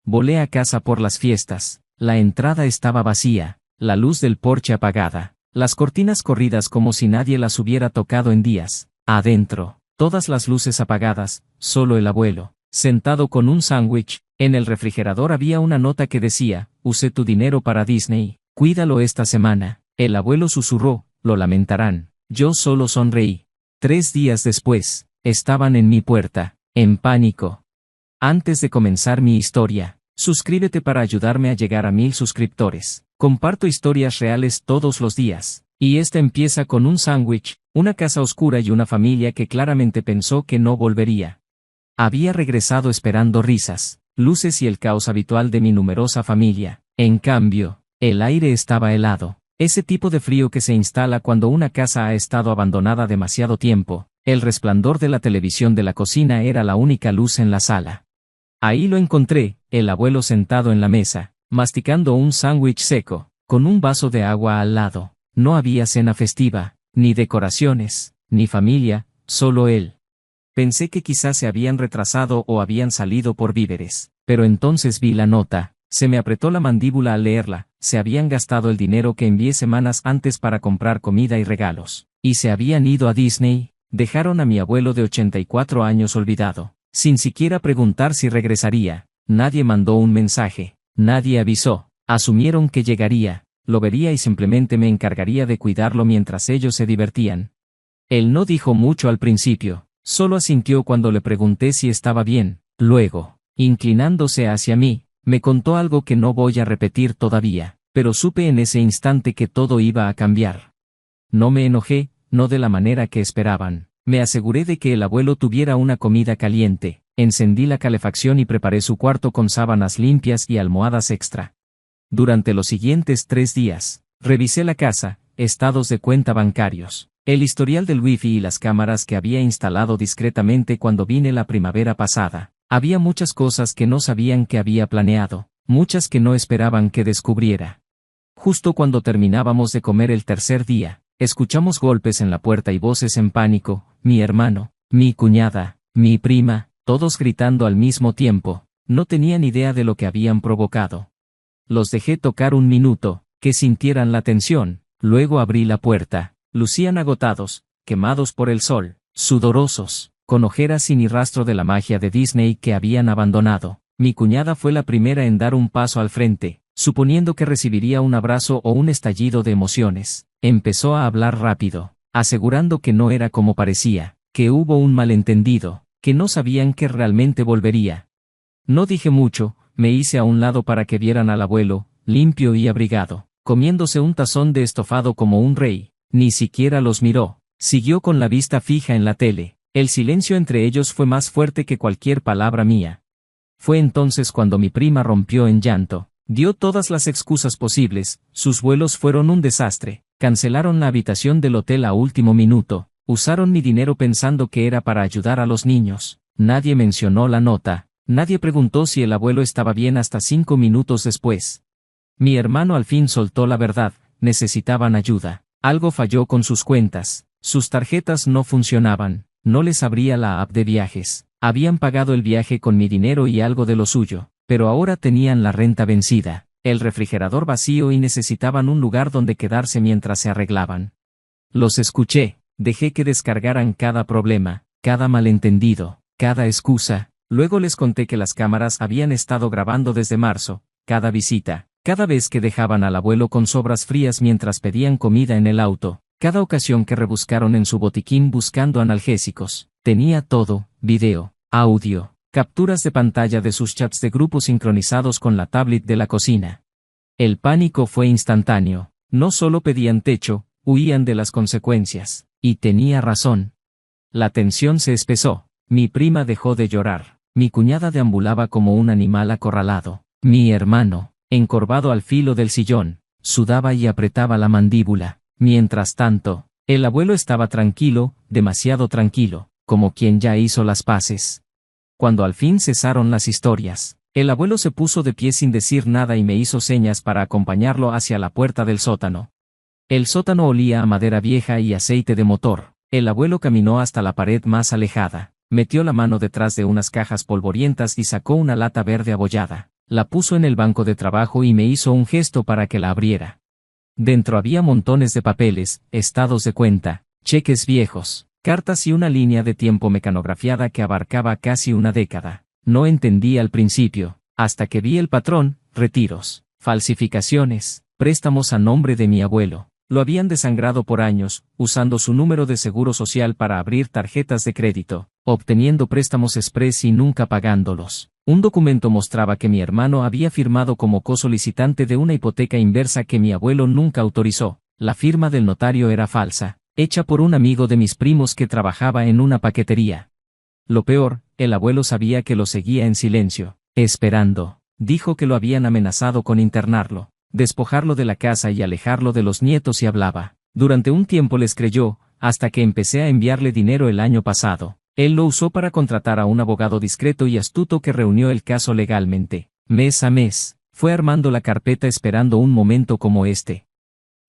Volé a casa por las fiestas. La entrada estaba vacía, la luz del porche apagada, las cortinas corridas como si nadie las hubiera tocado en días. Adentro, todas las luces apagadas, solo el abuelo, sentado con un sándwich. En el refrigerador había una nota que decía: usé tu dinero para Disney, cuídalo esta semana. El abuelo susurró: lo lamentarán. Yo solo sonreí. 3 días después, estaban en mi puerta, en pánico. Antes de comenzar mi historia, suscríbete para ayudarme a llegar a 1000 suscriptores. Comparto historias reales todos los días. Y esta empieza con un sándwich, una casa oscura y una familia que claramente pensó que no volvería. Había regresado esperando risas, luces y el caos habitual de mi numerosa familia. En cambio, el aire estaba helado. Ese tipo de frío que se instala cuando una casa ha estado abandonada demasiado tiempo. El resplandor de la televisión de la cocina era la única luz en la sala. Ahí lo encontré, el abuelo sentado en la mesa, masticando un sándwich seco, con un vaso de agua al lado. No había cena festiva, ni decoraciones, ni familia, solo él. Pensé que quizás se habían retrasado o habían salido por víveres, pero entonces vi la nota. Se me apretó la mandíbula al leerla. Se habían gastado el dinero que envié semanas antes para comprar comida y regalos, y se habían ido a Disney. Dejaron a mi abuelo de 84 años olvidado, sin siquiera preguntar si regresaría. Nadie mandó un mensaje, nadie avisó. Asumieron que llegaría, lo vería y simplemente me encargaría de cuidarlo mientras ellos se divertían. Él no dijo mucho al principio, solo asintió cuando le pregunté si estaba bien. Luego, inclinándose hacia mí, me contó algo que no voy a repetir todavía, pero supe en ese instante que todo iba a cambiar. No me enojé, no de la manera que esperaban. Me aseguré de que el abuelo tuviera una comida caliente, encendí la calefacción y preparé su cuarto con sábanas limpias y almohadas extra. Durante los siguientes 3 días, revisé la casa, estados de cuenta bancarios, el historial del wifi y las cámaras que había instalado discretamente cuando vine la primavera pasada. Había muchas cosas que no sabían que había planeado, muchas que no esperaban que descubriera. Justo cuando terminábamos de comer el tercer día, escuchamos golpes en la puerta y voces en pánico: mi hermano, mi cuñada, mi prima, todos gritando al mismo tiempo. No tenían idea de lo que habían provocado. Los dejé tocar un minuto, que sintieran la tensión, luego abrí la puerta. Lucían agotados, quemados por el sol, sudorosos, con ojeras y ni rastro de la magia de Disney que habían abandonado. Mi cuñada fue la primera en dar un paso al frente, suponiendo que recibiría un abrazo o un estallido de emociones. Empezó a hablar rápido, asegurando que no era como parecía, que hubo un malentendido, que no sabían que realmente volvería. No dije mucho, me hice a un lado para que vieran al abuelo, limpio y abrigado, comiéndose un tazón de estofado como un rey. Ni siquiera los miró, siguió con la vista fija en la tele. El silencio entre ellos fue más fuerte que cualquier palabra mía. Fue entonces cuando mi prima rompió en llanto. Dio todas las excusas posibles. Sus vuelos fueron un desastre. Cancelaron la habitación del hotel a último minuto. Usaron mi dinero pensando que era para ayudar a los niños. Nadie mencionó la nota. Nadie preguntó si el abuelo estaba bien hasta 5 minutos después. Mi hermano al fin soltó la verdad. Necesitaban ayuda. Algo falló con sus cuentas. Sus tarjetas no funcionaban. No les abría la app de viajes. Habían pagado el viaje con mi dinero y algo de lo suyo, pero ahora tenían la renta vencida, el refrigerador vacío y necesitaban un lugar donde quedarse mientras se arreglaban. Los escuché, dejé que descargaran cada problema, cada malentendido, cada excusa. Luego les conté que las cámaras habían estado grabando desde marzo, cada visita, cada vez que dejaban al abuelo con sobras frías mientras pedían comida en el auto. Cada ocasión que rebuscaron en su botiquín buscando analgésicos, tenía todo: video, audio, capturas de pantalla de sus chats de grupo sincronizados con la tablet de la cocina. El pánico fue instantáneo. No solo pedían techo, huían de las consecuencias. Y tenía razón. La tensión se espesó. Mi prima dejó de llorar. Mi cuñada deambulaba como un animal acorralado. Mi hermano, encorvado al filo del sillón, sudaba y apretaba la mandíbula. Mientras tanto, el abuelo estaba tranquilo, demasiado tranquilo, como quien ya hizo las paces. Cuando al fin cesaron las historias, el abuelo se puso de pie sin decir nada y me hizo señas para acompañarlo hacia la puerta del sótano. El sótano olía a madera vieja y aceite de motor. El abuelo caminó hasta la pared más alejada, metió la mano detrás de unas cajas polvorientas y sacó una lata verde abollada. La puso en el banco de trabajo y me hizo un gesto para que la abriera. Dentro había montones de papeles, estados de cuenta, cheques viejos, cartas y una línea de tiempo mecanografiada que abarcaba casi una década. No entendí al principio, hasta que vi el patrón: retiros, falsificaciones, préstamos a nombre de mi abuelo. Lo habían desangrado por años, usando su número de seguro social para abrir tarjetas de crédito, obteniendo préstamos express y nunca pagándolos. Un documento mostraba que mi hermano había firmado como cosolicitante de una hipoteca inversa que mi abuelo nunca autorizó. La firma del notario era falsa, hecha por un amigo de mis primos que trabajaba en una paquetería. Lo peor, el abuelo sabía que lo seguía en silencio, esperando. Dijo que lo habían amenazado con internarlo, despojarlo de la casa y alejarlo de los nietos y hablaba. Durante un tiempo les creyó, hasta que empecé a enviarle dinero el año pasado. Él lo usó para contratar a un abogado discreto y astuto que reunió el caso legalmente. Mes a mes, fue armando la carpeta esperando un momento como este.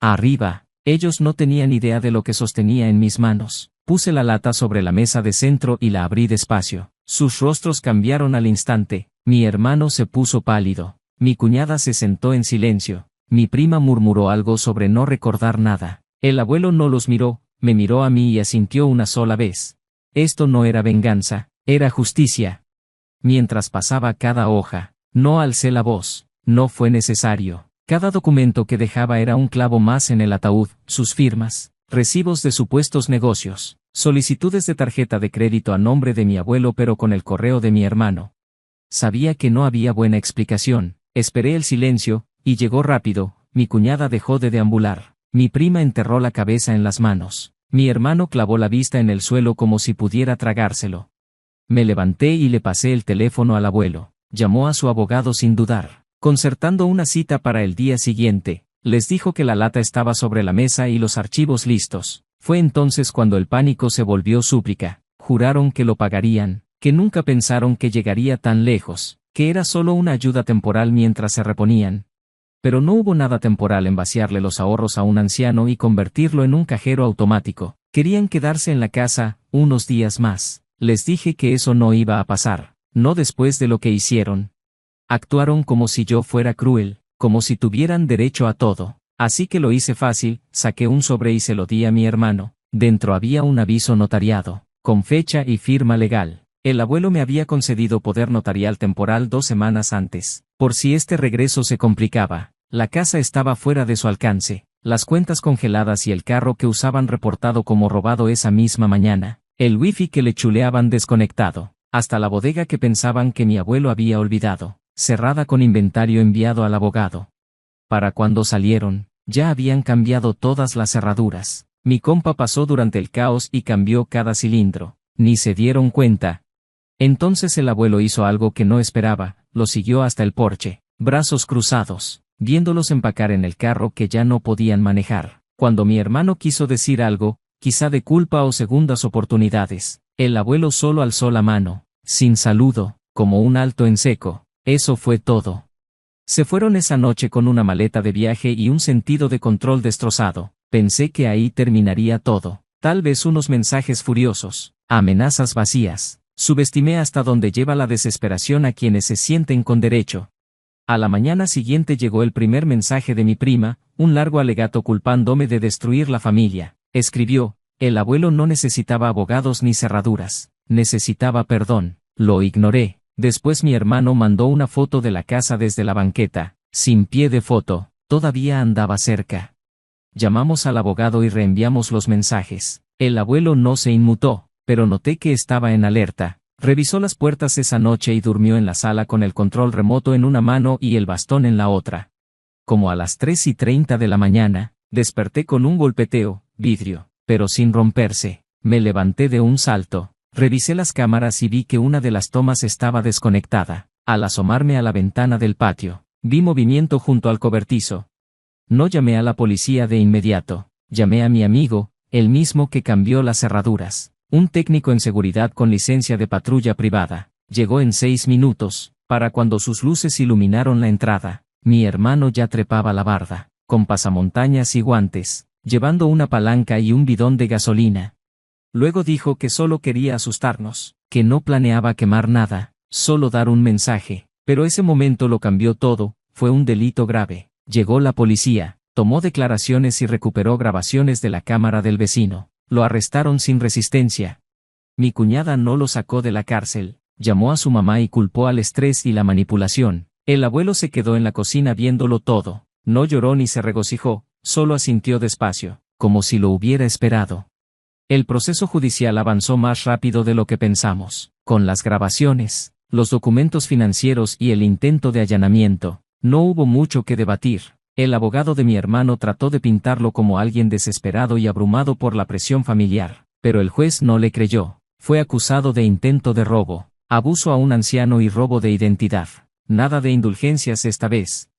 Arriba, ellos no tenían idea de lo que sostenía en mis manos. Puse la lata sobre la mesa de centro y la abrí despacio. Sus rostros cambiaron al instante. Mi hermano se puso pálido. Mi cuñada se sentó en silencio. Mi prima murmuró algo sobre no recordar nada. El abuelo no los miró, me miró a mí y asintió una sola vez. Esto no era venganza, era justicia. Mientras pasaba cada hoja, no alcé la voz, no fue necesario. Cada documento que dejaba era un clavo más en el ataúd: sus firmas, recibos de supuestos negocios, solicitudes de tarjeta de crédito a nombre de mi abuelo pero con el correo de mi hermano. Sabía que no había buena explicación, esperé el silencio, y llegó rápido. Mi cuñada dejó de deambular, mi prima enterró la cabeza en las manos. Mi hermano clavó la vista en el suelo como si pudiera tragárselo. Me levanté y le pasé el teléfono al abuelo. Llamó a su abogado sin dudar, concertando una cita para el día siguiente. Les dijo que la lata estaba sobre la mesa y los archivos listos. Fue entonces cuando el pánico se volvió súplica. Juraron que lo pagarían, que nunca pensaron que llegaría tan lejos, que era solo una ayuda temporal mientras se reponían. Pero no hubo nada temporal en vaciarle los ahorros a un anciano y convertirlo en un cajero automático. Querían quedarse en la casa unos días más. Les dije que eso no iba a pasar, no después de lo que hicieron. Actuaron como si yo fuera cruel, como si tuvieran derecho a todo. Así que lo hice fácil, saqué un sobre y se lo di a mi hermano. Dentro había un aviso notariado, con fecha y firma legal. El abuelo me había concedido poder notarial temporal 2 semanas antes, por si este regreso se complicaba. La casa estaba fuera de su alcance, las cuentas congeladas y el carro que usaban reportado como robado esa misma mañana, el wifi que le chuleaban desconectado, hasta la bodega que pensaban que mi abuelo había olvidado, cerrada con inventario enviado al abogado. Para cuando salieron, ya habían cambiado todas las cerraduras. Mi compa pasó durante el caos y cambió cada cilindro. Ni se dieron cuenta. Entonces el abuelo hizo algo que no esperaba, lo siguió hasta el porche, brazos cruzados, viéndolos empacar en el carro que ya no podían manejar. Cuando mi hermano quiso decir algo, quizá de culpa o segundas oportunidades, el abuelo solo alzó la mano, sin saludo, como un alto en seco. Eso fue todo. Se fueron esa noche con una maleta de viaje y un sentido de control destrozado. Pensé que ahí terminaría todo. Tal vez unos mensajes furiosos, amenazas vacías. Subestimé hasta donde lleva la desesperación a quienes se sienten con derecho. A la mañana siguiente llegó el primer mensaje de mi prima, un largo alegato culpándome de destruir la familia. Escribió: el abuelo no necesitaba abogados ni cerraduras, necesitaba perdón. Lo ignoré. Después mi hermano mandó una foto de la casa desde la banqueta, sin pie de foto, todavía andaba cerca. Llamamos al abogado y reenviamos los mensajes. El abuelo no se inmutó, pero noté que estaba en alerta. Revisó las puertas esa noche y durmió en la sala con el control remoto en una mano y el bastón en la otra. Como a las 3:30 de la mañana, desperté con un golpeteo, vidrio, pero sin romperse. Me levanté de un salto, revisé las cámaras y vi que una de las tomas estaba desconectada. Al asomarme a la ventana del patio, vi movimiento junto al cobertizo. No llamé a la policía de inmediato, llamé a mi amigo, el mismo que cambió las cerraduras. Un técnico en seguridad con licencia de patrulla privada. Llegó en 6 minutos, para cuando sus luces iluminaron la entrada. Mi hermano ya trepaba la barda, con pasamontañas y guantes, llevando una palanca y un bidón de gasolina. Luego dijo que solo quería asustarnos, que no planeaba quemar nada, solo dar un mensaje. Pero ese momento lo cambió todo, fue un delito grave. Llegó la policía, tomó declaraciones y recuperó grabaciones de la cámara del vecino. Lo arrestaron sin resistencia. Mi cuñada no lo sacó de la cárcel, llamó a su mamá y culpó al estrés y la manipulación. El abuelo se quedó en la cocina viéndolo todo, no lloró ni se regocijó, solo asintió despacio, como si lo hubiera esperado. El proceso judicial avanzó más rápido de lo que pensamos. Con las grabaciones, los documentos financieros y el intento de allanamiento, no hubo mucho que debatir. El abogado de mi hermano trató de pintarlo como alguien desesperado y abrumado por la presión familiar, pero el juez no le creyó. Fue acusado de intento de robo, abuso a un anciano y robo de identidad. Nada de indulgencias esta vez.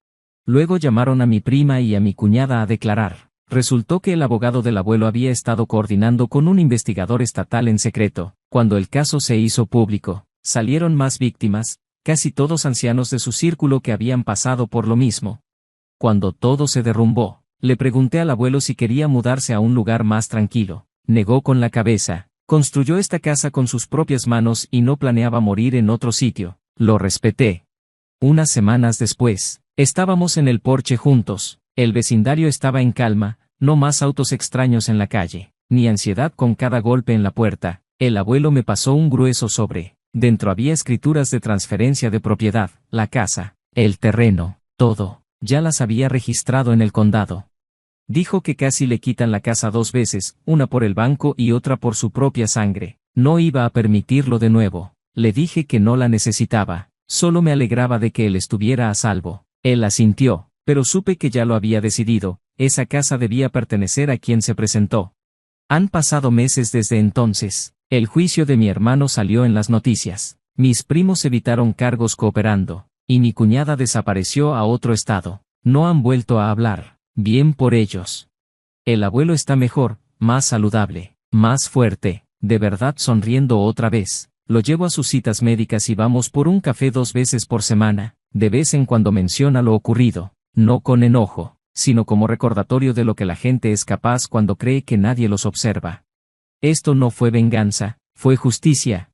Luego llamaron a mi prima y a mi cuñada a declarar. Resultó que el abogado del abuelo había estado coordinando con un investigador estatal en secreto. Cuando el caso se hizo público, salieron más víctimas, casi todos ancianos de su círculo que habían pasado por lo mismo. Cuando todo se derrumbó, le pregunté al abuelo si quería mudarse a un lugar más tranquilo. Negó con la cabeza. Construyó esta casa con sus propias manos y no planeaba morir en otro sitio. Lo respeté. Unas semanas después, estábamos en el porche juntos. El vecindario estaba en calma, no más autos extraños en la calle, ni ansiedad con cada golpe en la puerta. El abuelo me pasó un grueso sobre. Dentro había escrituras de transferencia de propiedad, la casa, el terreno, todo. Ya las había registrado en el condado. Dijo que casi le quitan la casa 2 veces, una por el banco y otra por su propia sangre. No iba a permitirlo de nuevo. Le dije que no la necesitaba, solo me alegraba de que él estuviera a salvo. Él asintió, pero supe que ya lo había decidido, esa casa debía pertenecer a quien se presentó. Han pasado meses desde entonces. El juicio de mi hermano salió en las noticias. Mis primos evitaron cargos cooperando, y mi cuñada desapareció a otro estado. No han vuelto a hablar. Bien por ellos. El abuelo está mejor, más saludable, más fuerte, de verdad sonriendo otra vez. Lo llevo a sus citas médicas y vamos por un café 2 veces por semana. De vez en cuando menciona lo ocurrido, no con enojo, sino como recordatorio de lo que la gente es capaz cuando cree que nadie los observa. Esto no fue venganza, fue justicia.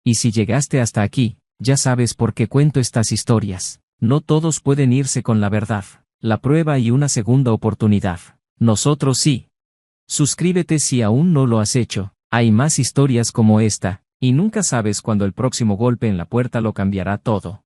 Y si llegaste hasta aquí, ya sabes por qué cuento estas historias. No todos pueden irse con la verdad, la prueba y una segunda oportunidad. Nosotros sí. Suscríbete si aún no lo has hecho, hay más historias como esta, y nunca sabes cuándo el próximo golpe en la puerta lo cambiará todo.